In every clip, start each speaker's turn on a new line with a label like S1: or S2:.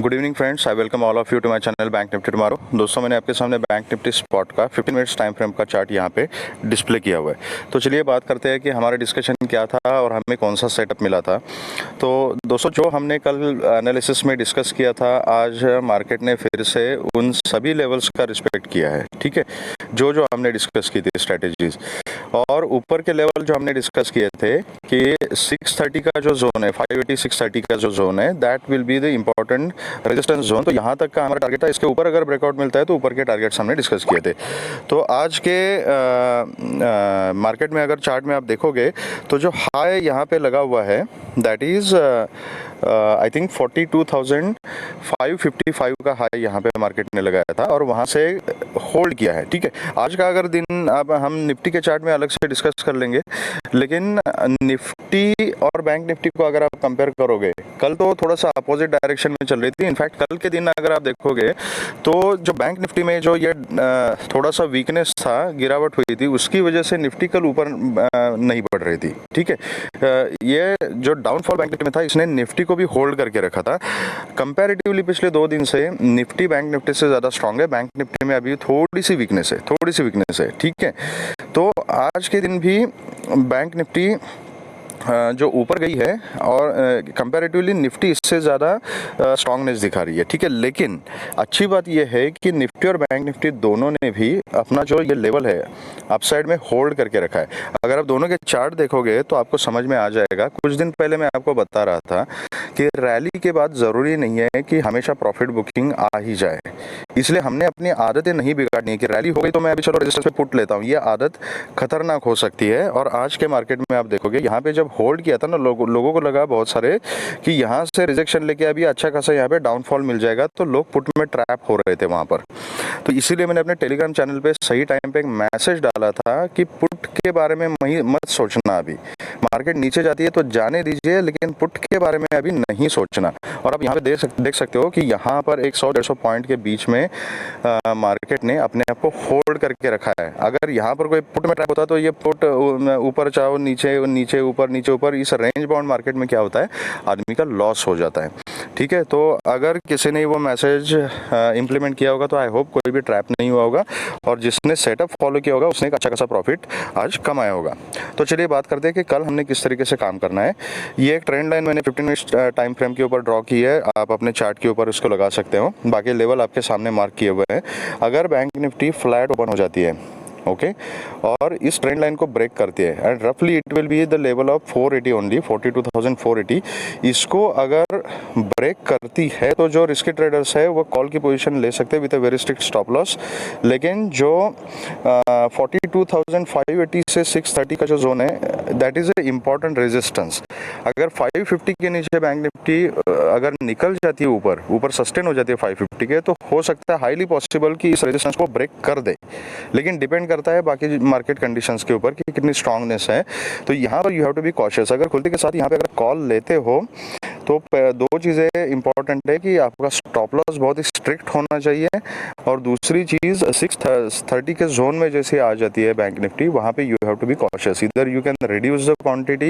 S1: Good evening friends, I welcome all of you to my channel Bank Nifty tomorrow. दोस्तों, मैंने आपके सामने Bank Nifty spot का 15 minutes time frame का chart यहाँ पे डिस्प्ले किया हुआ है। तो चलिए बात करते हैं कि हमारा डिस्कशन क्या था और हमें कौन सा सेटअप मिला था। तो दोस्तों, जो हमने कल एनालिसिस में डिस्कस किया था, आज मार्केट ने फिर से उन सभी लेवल्स का रिस्पेक्ट किया है। ठीक है, जो जो हमने डिस्कस की थी स्ट्रेटेजीज, और ऊपर के लेवल जो हमने डिस्कस किए थे कि 630 का जो जोन है, 580 630 का जो जोन है, that will be the important resistance zone. तो यहाँ तक का हमारा टारगेट था। इसके ऊपर अगर ब्रेकआउट मिलता है तो ऊपर के टारगेट्स हमने डिस्कस किए थे। तो आज के मार्केट में अगर चार्ट में आप देखोगे तो जो हाई यहाँ पे लगा हुआ है, दैट इज आई थिंक 42,555 का हाई यहाँ पे मार्केट ने लगाया था और वहाँ से होल्ड किया है। ठीक है, आज का अगर दिन अब हम निफ्टी के चार्ट में अलग से डिस्कस कर लेंगे, लेकिन निफ्टी और बैंक निफ्टी को अगर आप कंपेयर करोगे, कल तो थोड़ा सा अपोजिट डायरेक्शन में चल रही थी। इनफैक्ट कल के दिन अगर आप देखोगे तो जो बैंक निफ्टी में जो ये थोड़ा सा वीकनेस था, गिरावट हुई थी, उसकी वजह से निफ्टी कल ऊपर नहीं बढ़ रही थी। ठीक है, ये जो डाउनफॉल बैंक निफ्टी में था, इसने निफ्टी को भी होल्ड करके रखा था। कंपैरेटिवली पिछले 2 दिन से निफ्टी बैंक निफ्टी से ज़्यादा स्ट्रांग है। बैंक निफ्टी में अभी थोड़ी सी वीकनेस है। ठीक है, तो आज के दिन भी बैंक निफ्टी जो ऊपर गई है और कंपैरेटिवली निफ्टी इससे ज़्यादा स्ट्रांगनेस दिखा रही है। ठीक है, लेकिन अच्छी बात यह है कि निफ्टी और बैंक निफ्टी दोनों ने भी अपना जो ये लेवल है अपसाइड में होल्ड करके रखा है। अगर आप दोनों के चार्ट देखोगे तो आपको समझ में आ जाएगा। कुछ दिन पहले मैं आपको बता रहा था कि रैली के बाद ज़रूरी नहीं है कि हमेशा प्रॉफिट बुकिंग आ ही जाए, इसलिए हमने अपनी आदतें नहीं बिगाड़नी है कि रैली हो गई तो मैं अभी चलो रेजिस्टेंस पे पुट लेता हूँ। ये आदत खतरनाक हो सकती है। और आज के मार्केट में आप देखोगे, यहाँ पे जब होल्ड किया था ना, लोगों को लगा बहुत सारे कि यहाँ से रिजेक्शन लेके अभी अच्छा खासा यहाँ पे डाउनफॉल मिल जाएगा, तो लोग पुट में ट्रैप हो रहे थे वहाँ पर। तो इसीलिए मैंने अपने टेलीग्राम चैनल पे सही टाइम पे एक मैसेज डाला था कि पुट के बारे में मत सोचना। अभी मार्केट नीचे जाती है तो जाने दीजिए, लेकिन पुट के बारे में अभी नहीं सोचना। और आप यहाँ पे देख सकते हो कि यहाँ पर 100-150 पॉइंट के बीच में मार्केट ने अपने आप को होल्ड करके रखा है। अगर यहाँ पर कोई पुट में ट्रैप होता तो ये पुट ऊपर चाहो नीचे ऊपर इस रेंज बाउंड मार्केट में क्या होता है, आदमी का लॉस हो जाता है। ठीक है, तो अगर किसी ने वो मैसेज इंप्लीमेंट किया होगा तो आई होप कोई भी ट्रैप नहीं हुआ होगा, और जिसने सेटअप फॉलो किया होगा उसने एक अच्छा खासा प्रॉफिट आज कमाया होगा। तो चलिए बात करते हैं कि कल हमने किस तरीके से काम करना है। ये एक ट्रेंड लाइन मैंने 15 मिनट्स टाइम फ्रेम के ऊपर ड्रॉ की है। आप अपने चार्ट के ऊपर उसको लगा सकते हो। बाकी लेवल आपके सामने मार्क किए हुए हैं। अगर बैंक निफ्टी फ्लैट ओपन हो जाती है, ओके, और इस ट्रेंड लाइन को ब्रेक करती है, एंड रफली it will be the level of 480 only, 42,480। इसको अगर ब्रेक करती है तो जो रिस्की ट्रेडर्स है वो कॉल की पोजीशन ले सकते हैं with a very strict stop loss. लेकिन जो 42,580 से 630 का जो जोन है, that is a important resistance. अगर 550 के नीचे बैंक निफ्टी अगर निकल जाती है, ऊपर सस्टेन हो जाती है 550 के, तो हो सकता है हाईली पॉसिबल कि इस रेजिस्टेंस को ब्रेक कर दे। लेकिन डिपेंड करता है बाकी मार्केट कंडीशंस के ऊपर कि कितनी स्ट्रांगनेस है। तो यहाँ पर you have to be cautious. अगर खुलते के साथ यहाँ पे अगर कॉल लेते हो तो 2 चीज़ें इंपॉर्टेंट है कि आपका स्टॉप लॉस बहुत ही स्ट्रिक्ट होना चाहिए, और दूसरी चीज़ 630 के जोन में जैसे आ जाती है बैंक निफ्टी, वहाँ पे you have to be cautious. इधर you can reduce the quantity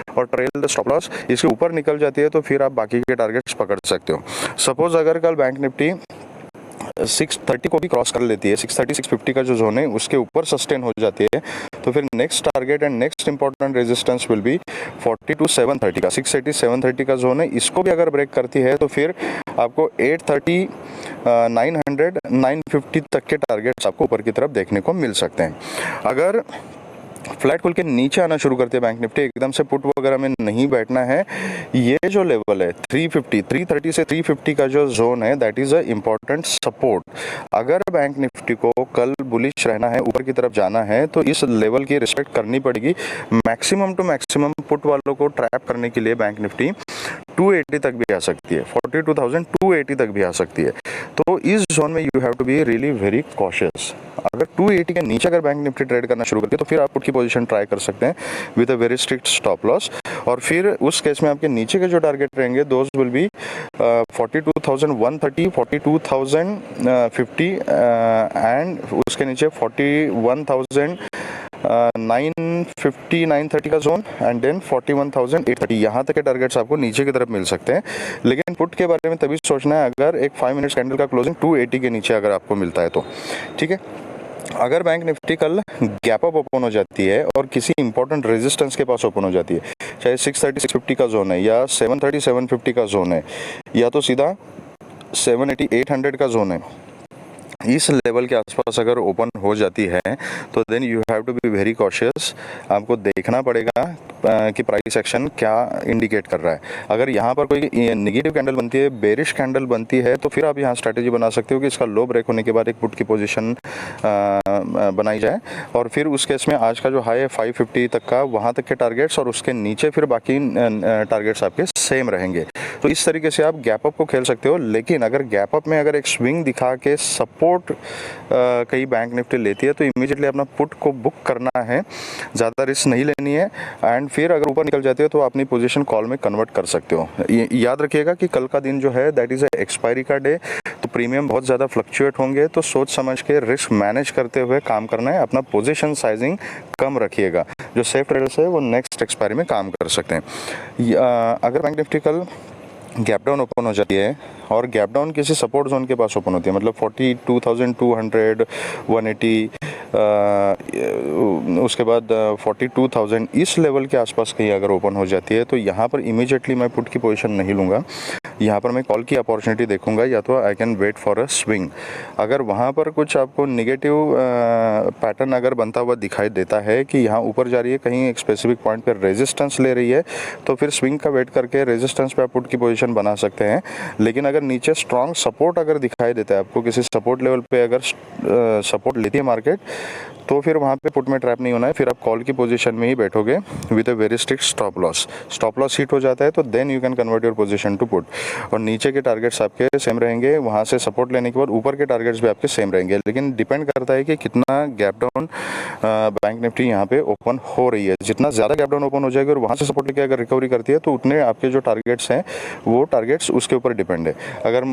S1: और ट्रेल द स्टॉप लॉस। इसके ऊपर निकल जाती है तो फिर आप बाकी के टारगेट्स पकड़ सकते हो। सपोज अगर कल बैंक निफ्टी 630 को भी क्रॉस कर लेती है, 630-650 का जो जोन है उसके ऊपर सस्टेन हो जाती है, तो फिर next target and next important resistance will be 42,730 का। 680-730 का जोन है, इसको भी अगर ब्रेक करती है तो फिर आपको 830, 900, 950 तक के टारगेट्स आपको ऊपर की तरफ देखने को मिल सकते हैं। अगर फ्लैट खुल के नीचे आना शुरू करते हैं बैंक निफ्टी, एकदम से पुट वगैरह में नहीं बैठना है। ये जो लेवल है 330 से 350 का जो जोन है, that is a important support. अगर बैंक निफ्टी को कल बुलिश रहना है, ऊपर की तरफ जाना है, तो इस लेवल की रिस्पेक्ट करनी पड़ेगी। मैक्सिमम टू मैक्सिमम पुट वालों को ट्रैप करने के लिए बैंक निफ्टी 280 तक भी आ सकती है, 42,280 तक भी आ सकती है। तो इस जोन में you have to be really very cautious. अगर 280 के नीचे अगर बैंक निफ्टी ट्रेड करना शुरू करती है तो फिर आप पुट की पोजीशन ट्राई कर सकते हैं with a very strict stop loss, और फिर उस केस में आपके नीचे के जो टारगेट रहेंगे दोज विल बी 42,130, 42,050 एंड उसके नीचे 950 930 का जोन एंड देन 41,830 यहाँ तक के टारगेट्स आपको नीचे की तरफ मिल सकते हैं। लेकिन पुट के बारे में तभी सोचना है अगर एक 5 मिनट्स कैंडल का क्लोजिंग 280 के नीचे अगर आपको मिलता है तो, ठीक है। अगर बैंक निफ्टी कल गैप अप ओपन हो जाती है और किसी इंपॉर्टेंट रेजिस्टेंस के पास ओपन हो जाती है, चाहे 630 650 का जोन है या 730 750 का जोन है या तो सीधा 780 800 का जोन है, इस लेवल के आसपास अगर ओपन हो जाती है तो then you have to be very cautious. आपको देखना पड़ेगा कि प्राइस एक्शन क्या इंडिकेट कर रहा है। अगर यहाँ पर कोई नेगेटिव कैंडल बनती है, बेरिश कैंडल बनती है, तो फिर आप यहाँ स्ट्रैटेजी बना सकते हो कि इसका लो ब्रेक होने के बाद एक पुट की पोजीशन बनाई जाए और फिर उस केस में आज का जो हाई है 550 तक का, वहाँ तक के टारगेट्स और उसके नीचे फिर बाकी टारगेट्स आपके सेम रहेंगे। तो इस तरीके से आप गैप अप को खेल सकते हो। लेकिन अगर गैप अप में अगर एक स्विंग दिखा के सपोर्ट कहीं बैंक निफ्टी लेती है तो इमीडिएटली अपना पुट को बुक करना है, ज़्यादा रिस्क नहीं लेनी है एंड फिर अगर ऊपर निकल जाती है तो अपनी पोजीशन कॉल में कन्वर्ट कर सकते हो। याद रखिएगा कि कल का दिन जो है दैट इज़ ए एक्सपायरी का डे, तो प्रीमियम बहुत ज़्यादा फ्लक्चुएट होंगे, तो सोच समझ के रिस्क मैनेज करते हुए काम करना है। अपना पोजीशन साइजिंग कम रखिएगा, जो सेफ ट्रेडर्स है वो नेक्स्ट एक्सपायरी में काम कर सकते हैं। अगर बैंक निफ्टी कल गैप डाउन ओपन हो जाती है और गैप डाउन किसी सपोर्ट जोन के पास ओपन होती है, मतलब 42,200 180 उसके बाद 42,000 इस लेवल के आसपास कहीं अगर ओपन हो जाती है तो यहाँ पर इमीडिएटली मैं पुट की पोजीशन नहीं लूँगा। यहाँ पर मैं कॉल की अपॉर्चुनिटी देखूंगा या तो I can wait for a swing. अगर वहाँ पर कुछ आपको नेगेटिव पैटर्न अगर बनता हुआ दिखाई देता है कि यहाँ ऊपर जा रही है, कहीं एक स्पेसिफिक पॉइंट पर रेजिस्टेंस ले रही है, तो फिर स्विंग का वेट करके रेजिस्टेंस पे आप पुट की पोजीशन बना सकते हैं। लेकिन अगर नीचे स्ट्रॉन्ग सपोर्ट अगर दिखाई देता है आपको, किसी सपोर्ट लेवल पे अगर सपोर्ट लेती है मार्केट, तो फिर वहाँ पे पुट में ट्रैप नहीं होना है। फिर आप कॉल की पोजीशन में ही बैठोगे with a very strict stop loss. Stop loss hit हो जाता है तो then you can convert your position to put, और नीचे के टारगेट्स आपके सेम रहेंगे, वहाँ से सपोर्ट लेने के बाद ऊपर के टारगेट्स भी आपके सेम रहेंगे। लेकिन डिपेंड करता है कि कितना गैप डाउन बैंक निफ्टी यहाँ पे ओपन हो रही है। जितना ज़्यादा गैप डाउन ओपन हो जाएगी और वहाँ से सपोर्ट लेके अगर रिकवरी करती है तो उतने आपके जो टारगेट्स हैं वो टारगेट्स उसके ऊपर डिपेंड है। अगर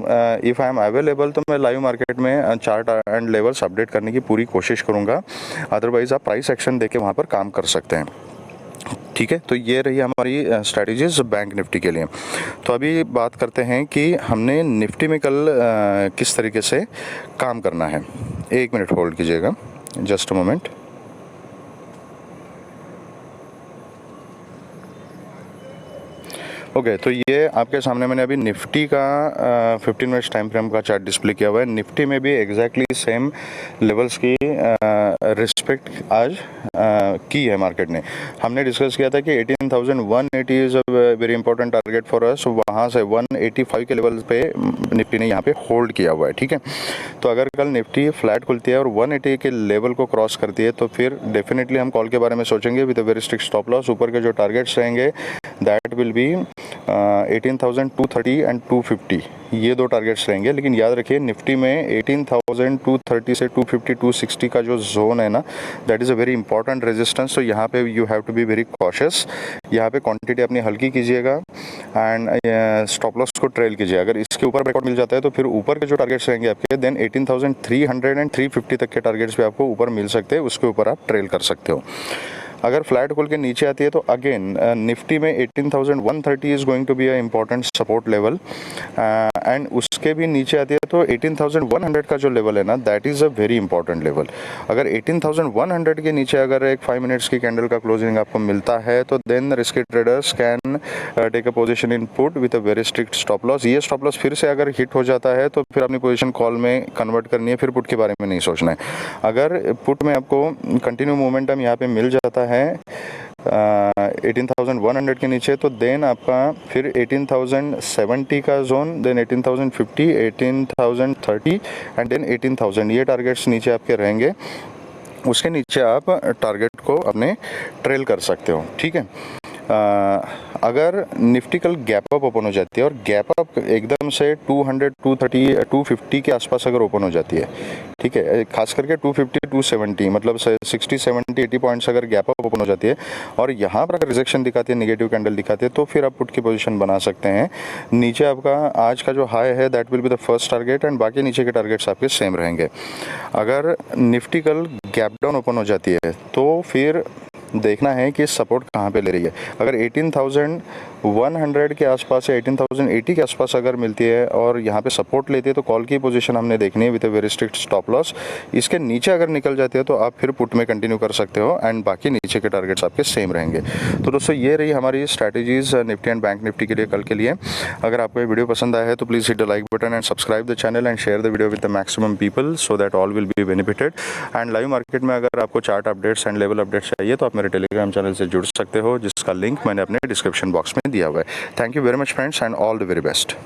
S1: इफ़ आई एम अवेलेबल तो मैं लाइव मार्केट में चार्ट एंड लेवल्स अपडेट करने की पूरी कोशिश करूँगा, अदरवाइज़ आप प्राइस एक्शन देके वहाँ पर काम कर सकते हैं। ठीक है, तो ये रही हमारी स्ट्रैटेजीज बैंक निफ्टी के लिए। तो अभी बात करते हैं कि हमने निफ्टी में कल किस तरीके से काम करना है। 1 मिनट होल्ड कीजिएगा, जस्ट अ मोमेंट। ओके, तो ये आपके सामने मैंने अभी निफ्टी का 15 मिनट्स टाइम फ्रेम का चार्ट डिस्प्ले किया हुआ है। निफ्टी में भी एग्जैक्टली सेम लेवल्स की रिस्पेक्ट आज की है मार्केट ने। हमने डिस्कस किया था कि 18,180 is a very important target for us, वहाँ से 185 के लेवल पे निफ्टी ने यहाँ पे होल्ड किया हुआ है। ठीक है, तो अगर कल निफ्टी फ्लैट खुलती है और 180 के लेवल को क्रॉस करती है तो फिर डेफिनेटली हम कॉल के बारे में सोचेंगे with a very strict stop loss. ऊपर के जो टारगेट्स रहेंगे दैट विल बी 18,230 एंड 250, ये दो टारगेट्स रहेंगे। लेकिन याद रखिए निफ्टी में 18,230 से 250 260 का जो जोन है ना, that is a very important resistance. तो यहाँ पे you have to be very cautious. यहाँ पे क्वांटिटी अपनी हल्की कीजिएगा एंड स्टॉप लॉस को ट्रेल कीजिए। अगर इसके ऊपर ब्रेकआउट मिल जाता है तो फिर ऊपर के जो टारगेट्स रहेंगे आपके देन 18,300 एंड 350 तक के टारगेट्स भी आपको ऊपर मिल सकते हैं, उसके ऊपर आप ट्रेल कर सकते हो। अगर फ्लैट खोल के नीचे आती है तो अगेन निफ्टी में 18,130 is going to be a important support level and उसके भी नीचे आती है तो 18,100 का जो लेवल है ना, that is a very important level. अगर 18,100 के नीचे अगर एक 5 मिनट्स की कैंडल का क्लोजिंग आपको मिलता है तो then risky traders can take a position in put with a very strict stop loss. ये स्टॉप लॉस फिर से अगर हिट हो जाता है तो फिर अपनी पोजीशन कॉल में कन्वर्ट करनी है, फिर पुट के बारे में नहीं सोचना है। अगर पुट में आपको कंटिन्यू मोमेंटम यहाँ पे मिल जाता है 18,100 के नीचे तो देन आपका फिर 18,070 का जोन, देन 18,050 18,030 एंड देन 18,000, ये टारगेट्स नीचे आपके रहेंगे। उसके नीचे आप टारगेट को अपने ट्रेल कर सकते हो। ठीक है, अगर निफ्टी कल गैप अप ओपन हो जाती है और गैप अप एकदम से 200, 230, 250 के आसपास अगर ओपन हो जाती है, ठीक है, खास करके 250, 270 मतलब 60, 70, 80 पॉइंट्स अगर गैप अप ओपन हो जाती है और यहाँ पर अगर रिजेक्शन दिखाती है, नेगेटिव कैंडल दिखाती है, तो फिर आप पुट की पोजीशन बना सकते हैं। नीचे आपका आज का जो हाई है that will be the first target and बाकी नीचे के टारगेट्स आपके सेम रहेंगे। अगर निफ्टी कल गैप डाउन ओपन हो जाती है तो फिर देखना है कि सपोर्ट कहाँ पे ले रही है। अगर 18,100 के आसपास या 18,080 के आसपास अगर मिलती है और यहाँ पे सपोर्ट लेती है तो कॉल की पोजीशन हमने देखनी है with a very strict stop loss. इसके नीचे अगर निकल जाती है तो आप फिर पुट में कंटिन्यू कर सकते हो एंड बाकी नीचे के टारगेट्स आपके सेम रहेंगे। तो दोस्तों ये रही हमारी strategies Nifty and bank Nifty के लिए कल के लिए। अगर आपको ये वीडियो पसंद आया है तो please hit the like button and subscribe the channel and share the video with the maximum people so that all will be benefited. And live market में अगर आपको chart updates and level updates चाहिए तो आप मेरे Telegram channel से जुड़ सकते हो जिसका लिंक मैंने अपने डिस्क्रिप्शन बॉक्स में दिया हुआ है। Thank you very much friends and all the very best.